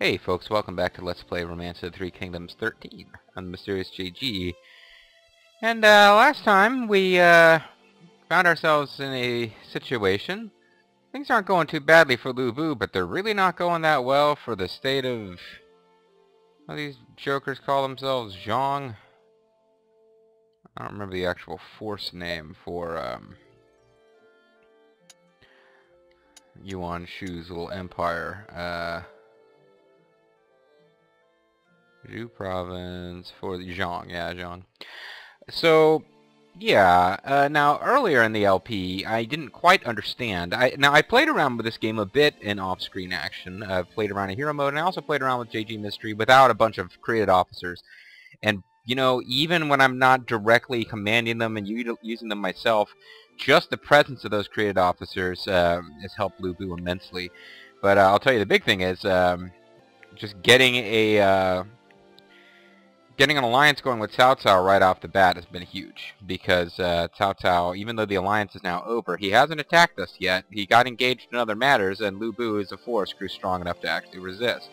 Hey folks, welcome back to Let's Play Romance of the Three Kingdoms 13 on the Mysterious JG. And last time we found ourselves in a situation. Things aren't going too badly for Liu Biao, but they're really not going that well for the state of... What do these jokers call themselves? Zhang? I don't remember the actual force name for Yuan Shu's little empire. Zhu province for the Zhang, yeah, Zhang. So, yeah, now earlier in the LP, I didn't quite understand. I played around with this game a bit in off-screen action. I played around in hero mode, and I also played around with JG Mystery without a bunch of created officers. And, you know, even when I'm not directly commanding them and using them myself, just the presence of those created officers has helped Liu Biao immensely. But I'll tell you, the big thing is just getting an alliance going with Cao Cao right off the bat has been huge, because Cao Cao, even though the alliance is now over, he hasn't attacked us yet. He got engaged in other matters, and Liu Biao as a force grew strong enough to actually resist.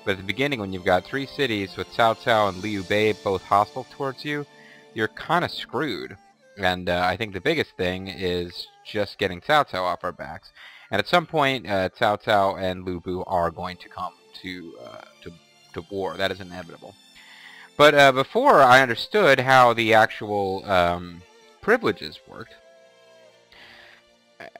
But at the beginning, when you've got three cities with Cao Cao and Liu Bei both hostile towards you, you're kind of screwed. And I think the biggest thing is just getting Cao Cao off our backs. And at some point, Cao Cao and Liu Biao are going to come to war. That is inevitable. But before I understood how the actual privileges worked,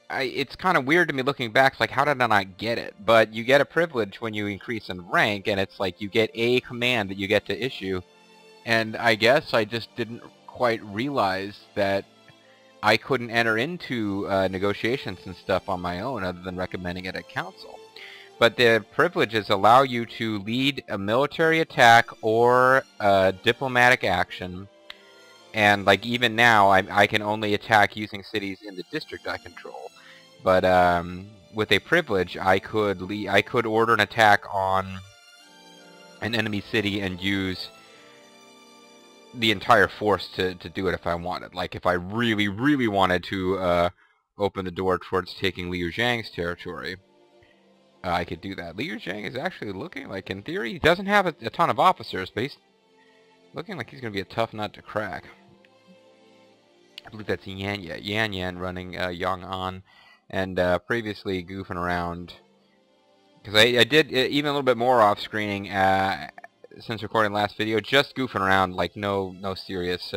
it's kind of weird to me looking back. It's like, how did I not get it? But you get a privilege when you increase in rank, and it's like you get a command that you get to issue. And I guess I just didn't quite realize that I couldn't enter into negotiations and stuff on my own other than recommending it at council. But the privileges allow you to lead a military attack or a diplomatic action. And like even now, I can only attack using cities in the district I control. But with a privilege, I could order an attack on an enemy city and use the entire force to do it if I wanted. Like if I really, really wanted to open the door towards taking Liu Zhang's territory, I could do that. Liu Zhang is actually looking like, in theory, he doesn't have a ton of officers, but he's looking like he's going to be a tough nut to crack. I believe that's Yan running Yong'an, and previously goofing around. Because I did even a little bit more off-screening since recording the last video, just goofing around, like no serious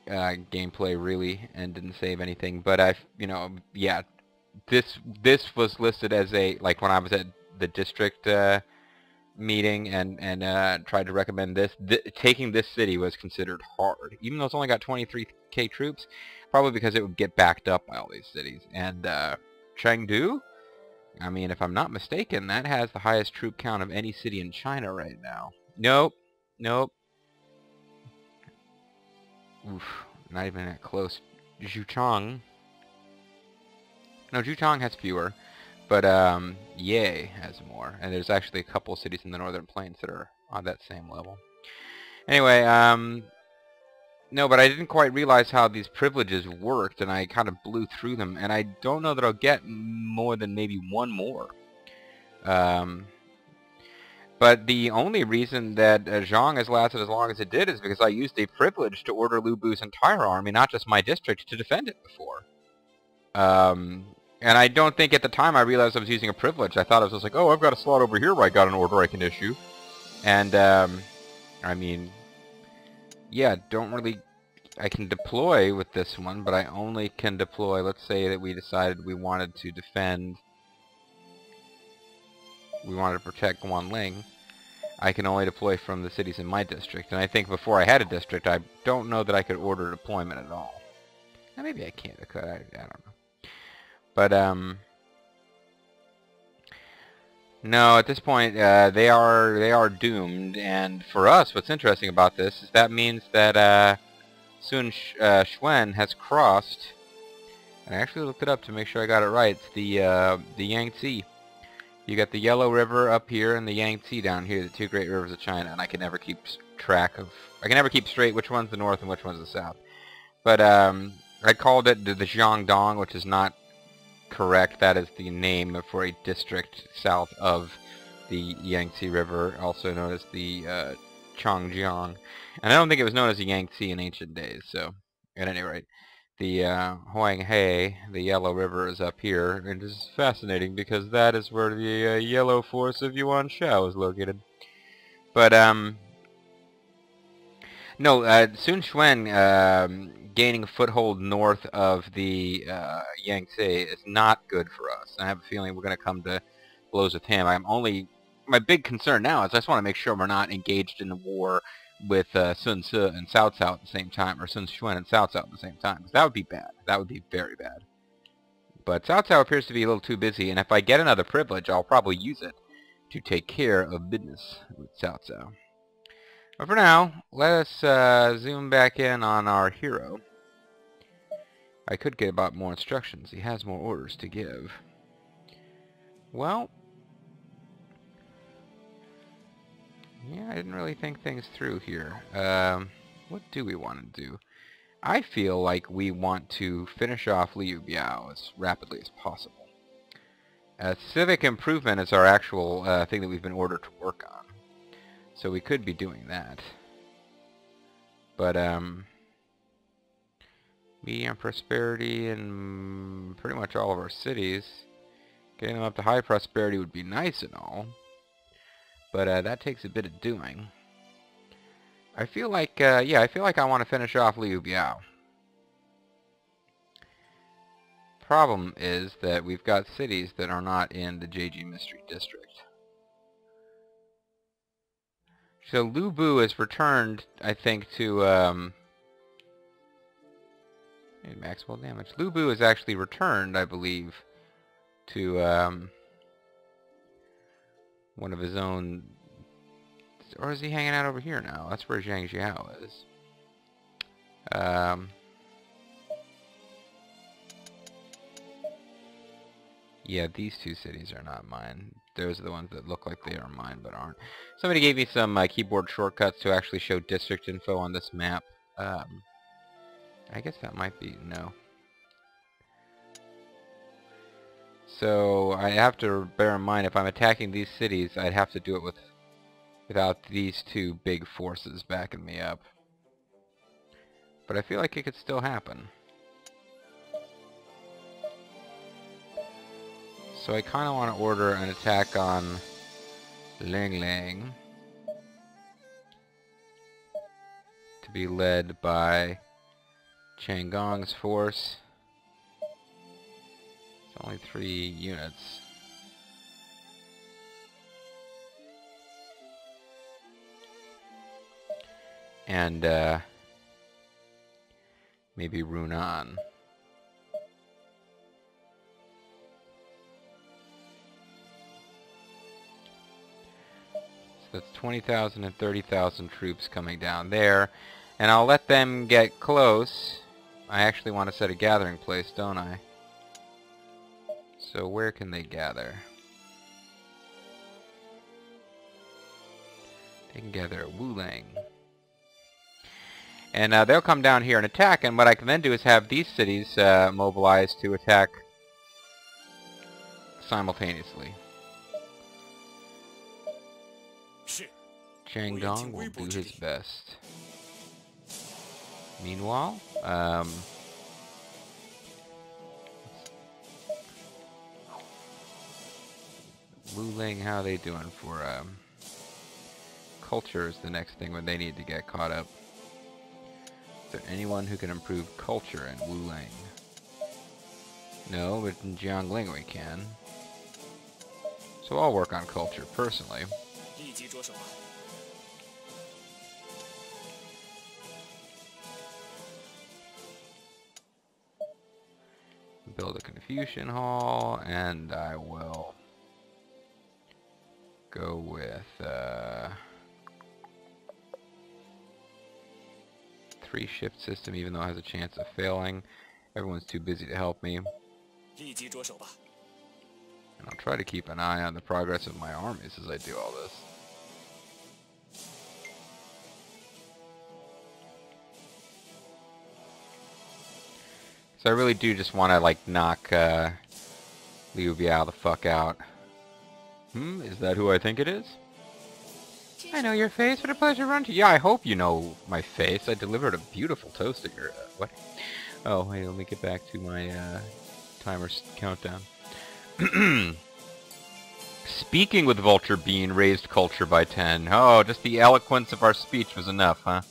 gameplay really, and didn't save anything. But yeah. This was listed as a, like when I was at the district meeting and tried to recommend this, taking this city was considered hard, even though it's only got 23k troops, probably because it would get backed up by all these cities. And Chengdu, I mean, if I'm not mistaken, that has the highest troop count of any city in China right now. Nope. Oof, not even that close. Zhuchang. No, Zhuchang has fewer, but Ye has more, and there's actually a couple of cities in the northern plains that are on that same level. Anyway, no, but I didn't quite realize how these privileges worked, and I kind of blew through them, and I don't know that I'll get more than maybe one more. But the only reason that Zhang has lasted as long as it did is because I used a privilege to order Liu Biao's entire army, not just my district, to defend it before. And I don't think at the time I realized I was using a privilege. I thought I was just like, oh, I've got a slot over here where I got an order I can issue. And, I mean, yeah, I can deploy with this one, but I only can deploy, let's say that we decided we wanted to defend, we wanted to protect Guanling. I can only deploy from the cities in my district. And I think before I had a district, I don't know that I could order deployment at all. Now, maybe I can't, I don't know. But, no, at this point, they are doomed, and for us, what's interesting about this is that means that, Sun Xuan has crossed, and I actually looked it up to make sure I got it right. It's the Yangtze. You got the Yellow River up here and the Yangtze down here, the two great rivers of China, and I can never keep straight which one's the north and which one's the south. But, I called it the Jiangdong, which is not correct, that is the name for a district south of the Yangtze River, also known as the Changjiang. And I don't think it was known as the Yangtze in ancient days, so at any rate. The Huanghe, the Yellow River, is up here, and it is fascinating because that is where the Yellow Force of Yuan Shao is located. But, no, Sun Quan gaining a foothold north of the Yangtze is not good for us. I have a feeling we're going to come to blows with him. My big concern now is I just want to make sure we're not engaged in a war with Sun Ce and Cao Cao at the same time, or Sun Quan and Cao Cao at the same time, because that would be bad. That would be very bad. But Cao Cao appears to be a little too busy, and if I get another privilege, I'll probably use it to take care of business with Cao Cao. But for now, let us zoom back in on our hero. I could get about more instructions. He has more orders to give. Well, yeah, I didn't really think things through here. What do we want to do? I feel like we want to finish off Liu Biao as rapidly as possible. Civic improvement is our actual thing that we've been ordered to work on. So we could be doing that. But, medium prosperity in pretty much all of our cities. Getting them up to high prosperity would be nice and all. But that takes a bit of doing. I feel like, yeah, I feel like I want to finish off Liu Biao. Problem is that we've got cities that are not in the JG Mystery District. So Lu Bu has returned, I think, to, maximal damage. Lu Bu has actually returned, I believe, to, one of his own, or is he hanging out over here now? That's where Zhang Jiao is. Yeah, these two cities are not mine. Those are the ones that look like they are mine but aren't. Somebody gave me some keyboard shortcuts to actually show district info on this map. I guess that might be no. So I have to bear in mind if I'm attacking these cities, I'd have to do it without these two big forces backing me up. But I feel like it could still happen. So I kind of want to order an attack on Ling Ling to be led by Chang Gong's force. It's only 3 units. And maybe Runan. That's 20,000 and 30,000 troops coming down there. And I'll let them get close. I actually want to set a gathering place, don't I? So where can they gather? They can gather at Wulang. And they'll come down here and attack, and what I can then do is have these cities mobilized to attack simultaneously. Chang Dong will do his best. Meanwhile, Wuling, how are they doing for culture is the next thing when they need to get caught up. Is there anyone who can improve culture in Wuling? No, but in Jiangling we can. So I'll work on culture personally. Build a Confucian Hall, and I will go with 3-shift system, even though it has a chance of failing. Everyone's too busy to help me. And I'll try to keep an eye on the progress of my armies as I do all this. So I really do just want to like knock Liu Biao the fuck out. Is that who I think it is? I know your face. What a pleasure to run to you. Yeah, I hope you know my face. I delivered a beautiful toast at your... what? Oh, wait, let me get back to my timer countdown. Speaking with Vulture Bean raised culture by 10. Oh, just the eloquence of our speech was enough, huh?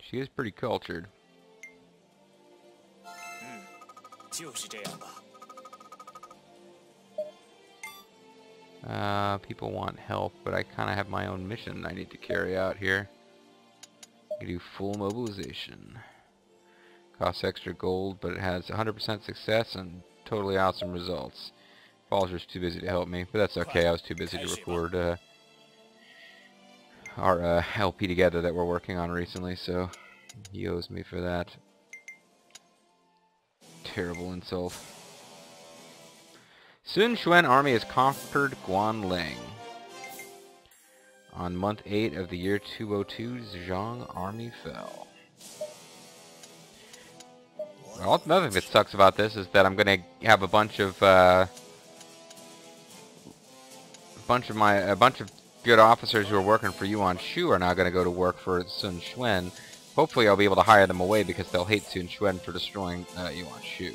She is pretty cultured. People want help, but I kind of have my own mission I need to carry out here. I do full mobilization. Costs extra gold, but it has 100% success and totally awesome results. Falzer's too busy to help me, but that's okay. I was too busy to record our LP together that we're working on recently, so he owes me for that. Terrible insult. Sun Quan army has conquered Guanling. On month 8 of the year 202, Zhang army fell. Well, another thing that sucks about this is that I'm going to have a bunch of good officers who are working for Yuan Shu are now going to go to work for Sun Quan. Hopefully I'll be able to hire them away because they'll hate Sun Quan for destroying Yuan Shu.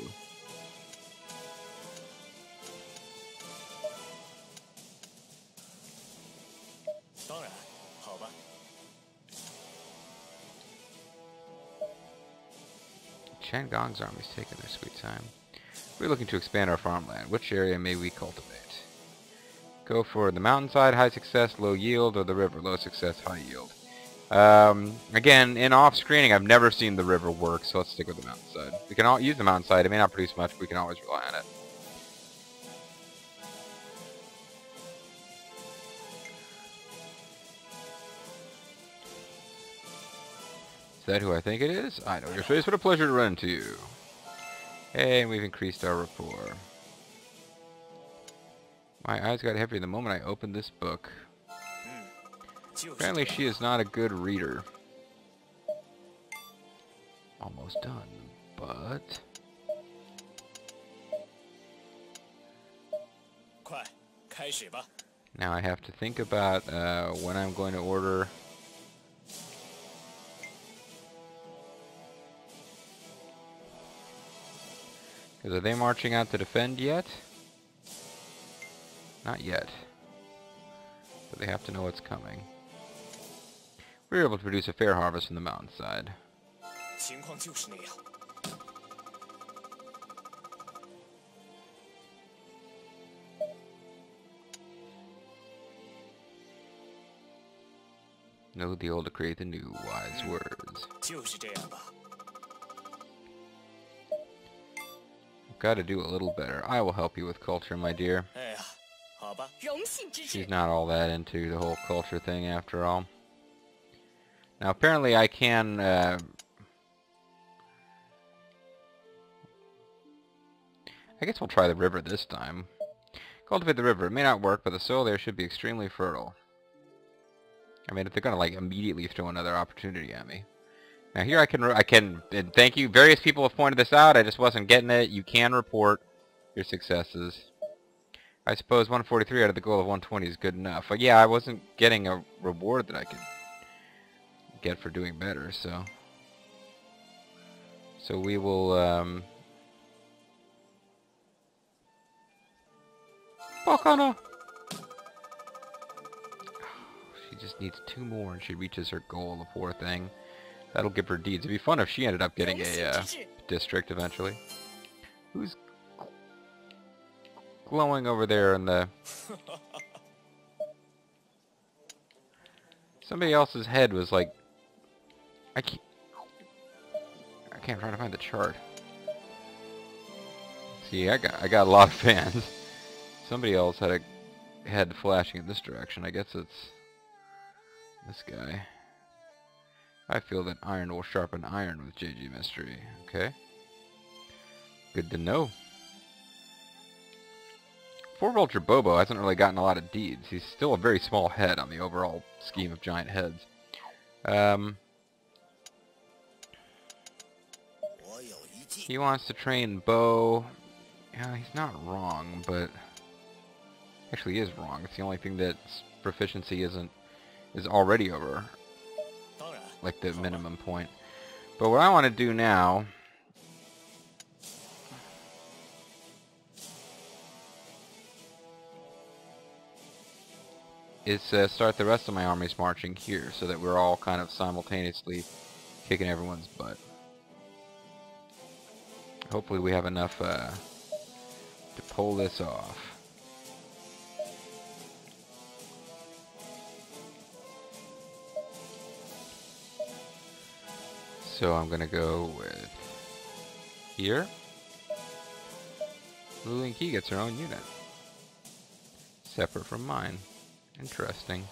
Chen Gong's army's taking their sweet time. We're looking to expand our farmland. Which area may we cultivate? Go for the mountainside, high success, low yield, or the river, low success, high yield. Again, in off-screening, I've never seen the river work, so let's stick with the mountainside. We can all use the mountainside. It may not produce much, but we can always rely on it. Is that who I think it is? I know your face. What a pleasure to run into you. Hey, and we've increased our rapport. My eyes got heavy the moment I opened this book. Apparently she is not a good reader. Almost done, but... now I have to think about when I'm going to order... Because are they marching out to defend yet? Not yet. But they have to know what's coming. We were able to produce a fair harvest from the mountainside. Know the old to create the new, wise words. Got to do a little better. I will help you with culture, my dear. She's not all that into the whole culture thing after all. Now apparently I can I guess we'll try the river this time. Cultivate the river. It may not work, but the soil there should be extremely fertile. I mean, if they're gonna like immediately throw another opportunity at me. Now here I can, and thank you, various people have pointed this out, I just wasn't getting it. You can report your successes. I suppose 143 out of the goal of 120 is good enough. But yeah, I wasn't getting a reward that I could get for doing better, so... So we will, Bakana! She just needs 2 more and she reaches her goal, the poor thing. That'll give her deeds. It'd be fun if she ended up getting a district eventually. Who's glowing over there in the... Somebody else's head was like... I can't... I'm trying to find the chart. See, I got a lot of fans. Somebody else had a head flashing in this direction. I guess it's this guy. I feel that iron will sharpen iron with JG Mystery. Okay. Good to know. Poor Vulture Bobo hasn't really gotten a lot of deeds. He's still a very small head on the overall scheme of giant heads. He wants to train Bo. Yeah, he's not wrong, but actually he is wrong. It's the only thing that proficiency is already over, like the minimum point. But what I want to do now is start the rest of my armies marching here, so that we're all kind of simultaneously kicking everyone's butt. Hopefully we have enough to pull this off. So I'm gonna go with here. Liu Qi gets her own unit, separate from mine. Interesting.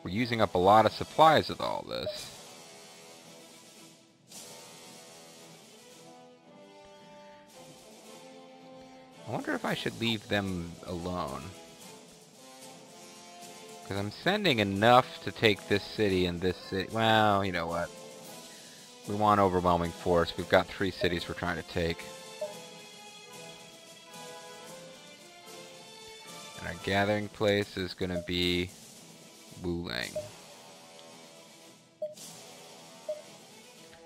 We're using up a lot of supplies with all this. I wonder if I should leave them alone. Because I'm sending enough to take this city and this city. Well, you know what? We want overwhelming force. We've got 3 cities we're trying to take. And our gathering place is going to be Wuling.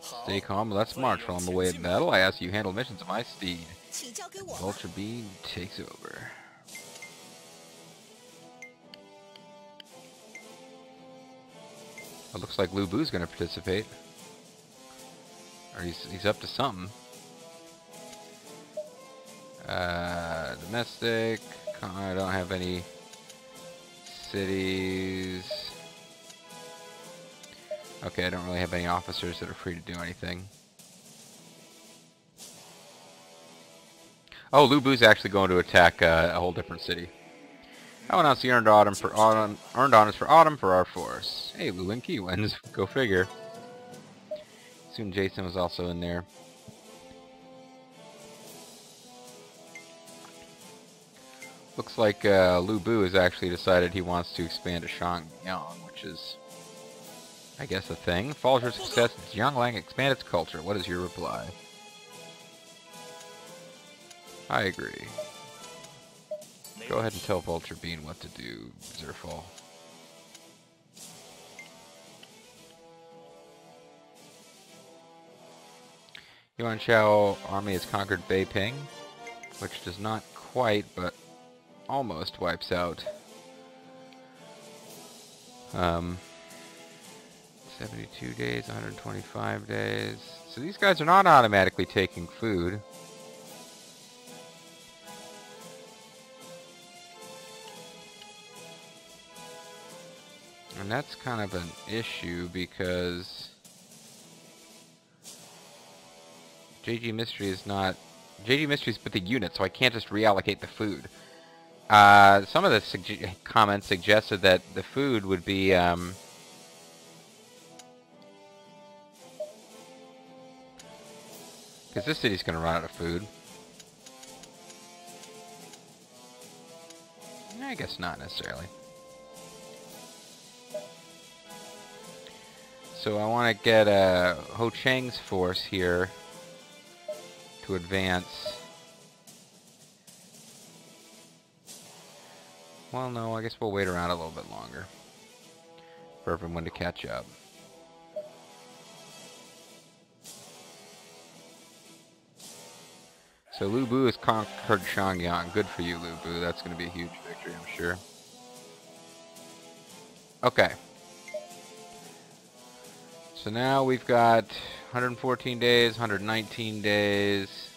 Stay calm, let's march. While I'm away at battle, I ask you handle missions of my steed. Vulture Beam takes over. It looks like Liu Bu's going to participate. Or he's up to something. Domestic. I don't have any cities. Okay, I don't really have any officers that are free to do anything. Oh, Liu Bu's actually going to attack a whole different city. I went out to earned honors for autumn for our force. Hey, Liu Qi wins. Go figure. Soon Jason was also in there. Looks like Liu Bu has actually decided he wants to expand to Shangyang, which is, I guess, a thing. Follows your success, Jianglang expand its culture. What is your reply? I agree. Go ahead and tell Vulture Bean what to do, Zerfall. Yuan Shao army has conquered Beiping, which does not quite, but almost wipes out 72 days, 125 days. So these guys are not automatically taking food. And that's kind of an issue because JG Mystery is not... JG Mystery is with the unit, so I can't just reallocate the food. Some of the comments suggested that the food would be, because this city's going to run out of food. I guess not necessarily. So I want to get Ho Chang's force here to advance. Well, no, I guess we'll wait around a little bit longer for everyone to catch up. So Liu Bu has conquered Shangyang. Good for you, Liu Bu. That's going to be a huge victory, I'm sure. Okay. So now we've got 114 days, 119 days,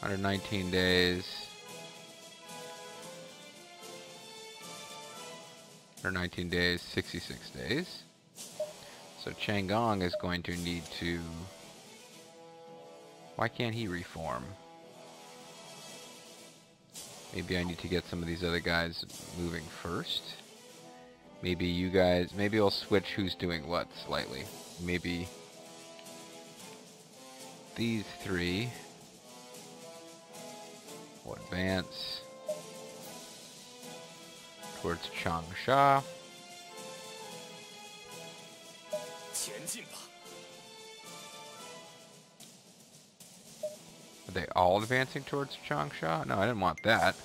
119 days, 119 days, 66 days. So Chang'an is going to need to... Why can't he reform? Maybe I need to get some of these other guys moving first. Maybe you guys... Maybe I'll switch who's doing what slightly. Maybe these 3 will advance towards Changsha. Are they all advancing towards Changsha? No, I didn't want that.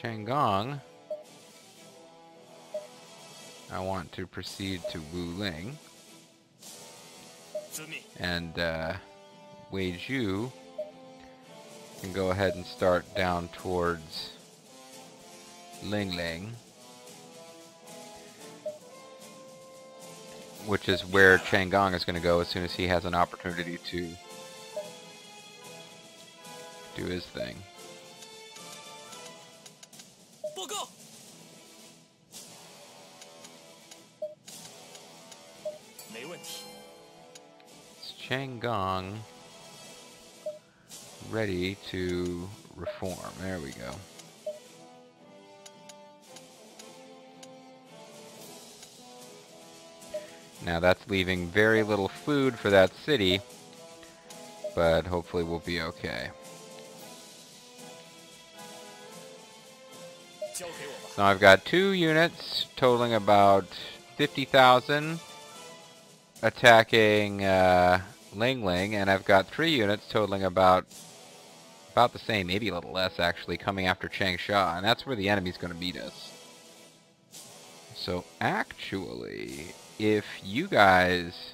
Changgong. I want to proceed to Wuling. And Weizhou can go ahead and start down towards Lingling, which is where Changgong is going to go as soon as he has an opportunity to do his thing. It's Changgong ready to reform. There we go. Now that's leaving very little food for that city, but hopefully we'll be okay. So I've got 2 units totaling about 50,000 attacking Lingling, and I've got 3 units totaling about the same, maybe a little less actually, coming after Changsha, and that's where the enemy's going to meet us. So actually, if you guys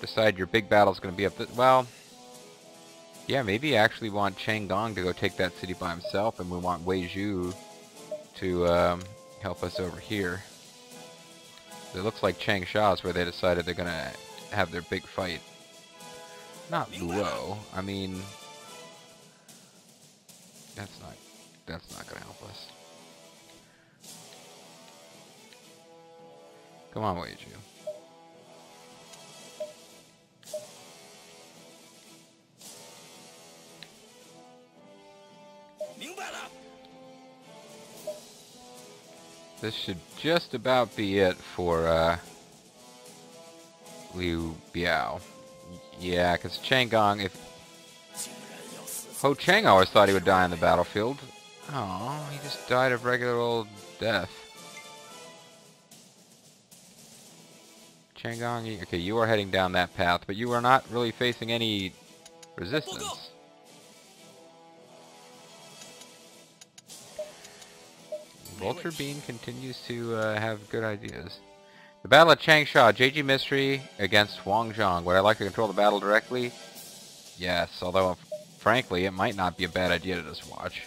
decide your big battle's going to be up this, well, yeah, maybe I actually want Changgong to go take that city by himself, and we want Weizhou to help us over here. It looks like Changsha is where they decided they're going to have their big fight. Not Luo. I mean, that's not going to help us. Come on, Weizhou. This should just about be it for Liu Biao. Yeah, because Changgong, if Ho Chang always thought he would die on the battlefield. Oh, he just died of regular old death. Changgong, okay, you are heading down that path, but you are not really facing any resistance. Vulture Bean continues to have good ideas. The Battle of Changsha, JG Mystery against Huangzhong. Would I like to control the battle directly? Yes, although, frankly, it might not be a bad idea to just watch.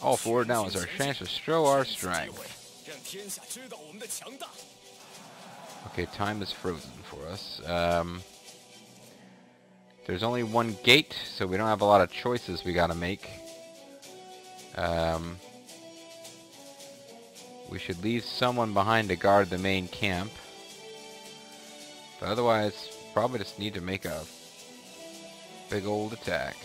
All forward now is our chance to show our strength. Okay, time is frozen for us. There's only 1 gate, so we don't have a lot of choices we gotta make. We should leave someone behind to guard the main camp. But otherwise, probably just need to make a big old attack.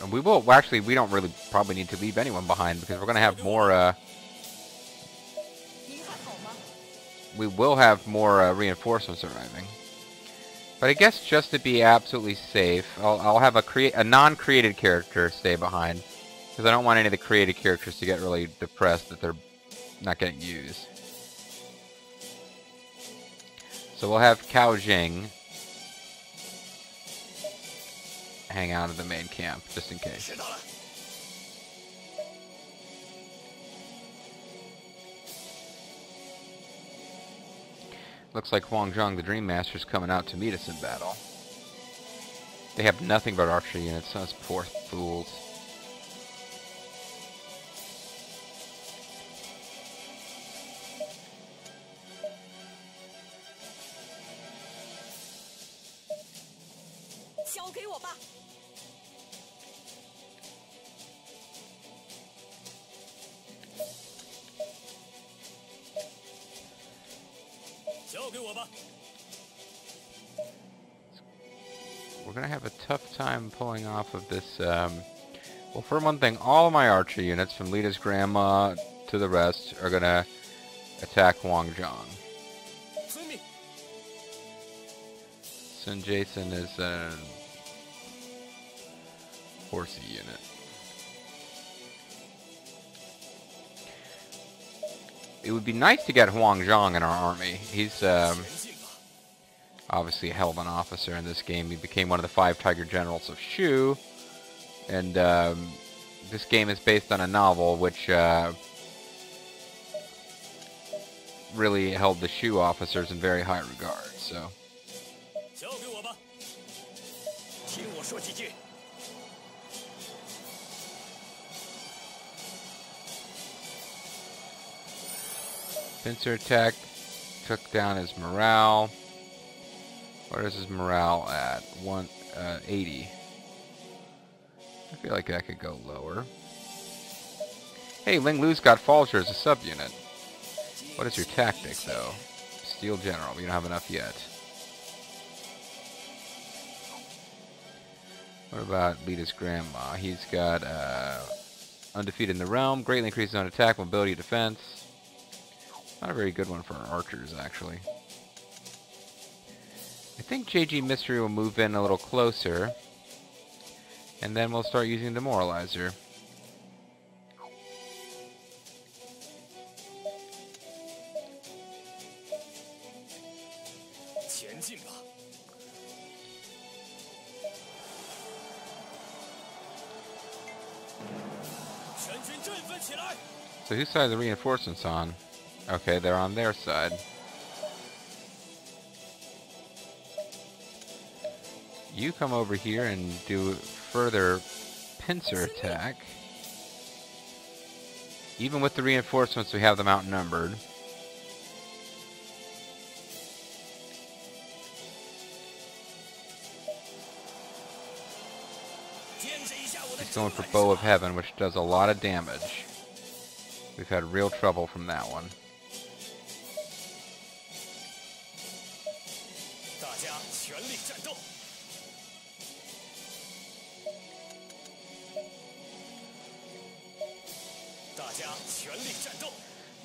And we will, well, actually, we don't really probably need to leave anyone behind because we're going to have more, we will have more reinforcements arriving. But I guess just to be absolutely safe, I'll have a non-created character stay behind. Because I don't want any of the created characters to get really depressed that they're not getting used. So we'll have Cao Jing hang out at the main camp, just in case. Looks like Huangzhong the Dream Master is coming out to meet us in battle. They have nothing but archer units, those poor fools. We're going to have a tough time pulling off of this. Well, for one thing, all of my archer units, from Lita's grandma to the rest, are going to attack Huangzhong. Sun Jason is horsey unit. It would be nice to get Huang Zhang in our army. He's obviously a hell of an officer in this game. He became one of the 5 Tiger Generals of Shu. And this game is based on a novel which really held the Shu officers in very high regard. So. Pincer attack took down his morale. What is his morale at? 80. I feel like that could go lower. Hey, Ling Lu's got Falcher as a subunit. What is your tactic, though? Steel General. We don't have enough yet. What about Lita's grandma? He's got undefeated in the realm. Greatly increases on attack, mobility, defense. Not a very good one for our archers, actually. I think JG Mystery will move in a little closer. And then we'll start using Demoralizer. So whose side are the reinforcements on? Okay, they're on their side. You come over here and do further pincer attack. Even with the reinforcements, we have them outnumbered. He's going for Bow of Heaven, which does a lot of damage. We've had real trouble from that one.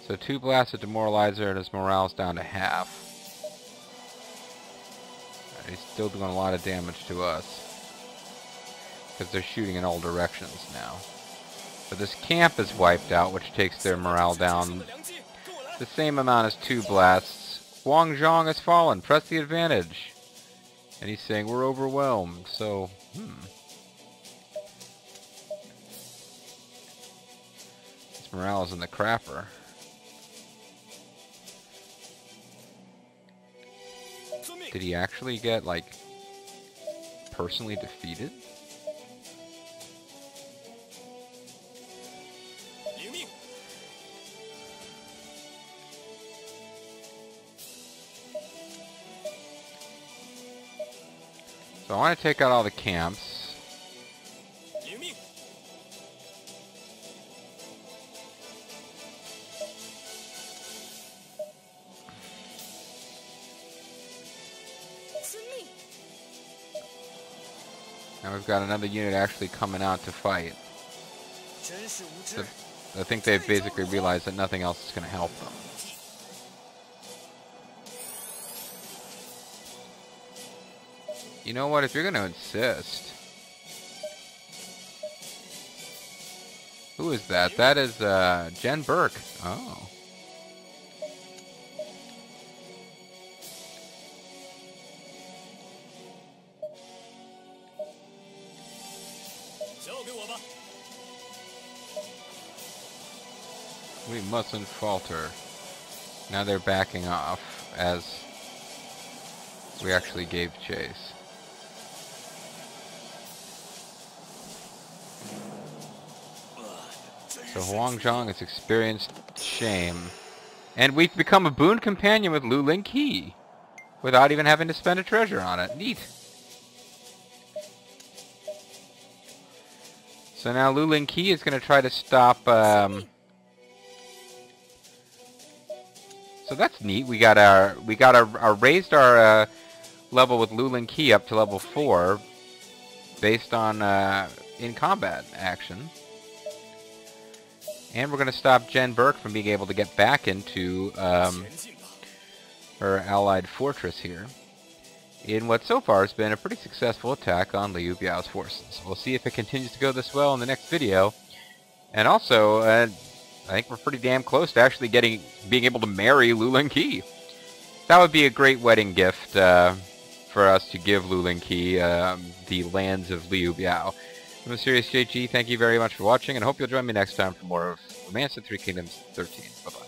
So 2 blasts of Demoralizer and his morale's down to half. He's still doing a lot of damage to us. Because they're shooting in all directions now. But this camp is wiped out, which takes their morale down the same amount as 2 blasts. Huang Zhang has fallen. Press the advantage. And he's saying we're overwhelmed. So, his morale is in the crapper. Did he actually get, like, personally defeated? So I want to take out all the camps. Now we've got another unit actually coming out to fight. So I think they've basically realized that nothing else is going to help them. You know what, if you're going to insist... Who is that? That is Jen Burke. Oh. We mustn't falter. Now they're backing off as we actually gave chase. So Huang Zhang has experienced shame. And we've become a boon companion with Liu Lingqi without even having to spend a treasure on it. Neat. So now Liu Lingqi is going to try to stop... So that's neat. We raised our level with Liu Lingqi up to level 4 based on in combat action. And we're going to stop Jen Burke from being able to get back into her allied fortress here. in what so far has been a pretty successful attack on Liu Biao's forces. We'll see if it continues to go this well in the next video. And also, I think we're pretty damn close to actually being able to marry Lu Lingqi. That would be a great wedding gift for us to give Lu Lingqi, the lands of Liu Biao. I'm Mysterious JG, thank you very much for watching, and I hope you'll join me next time for more of Romance of Three Kingdoms 13. Bye-bye.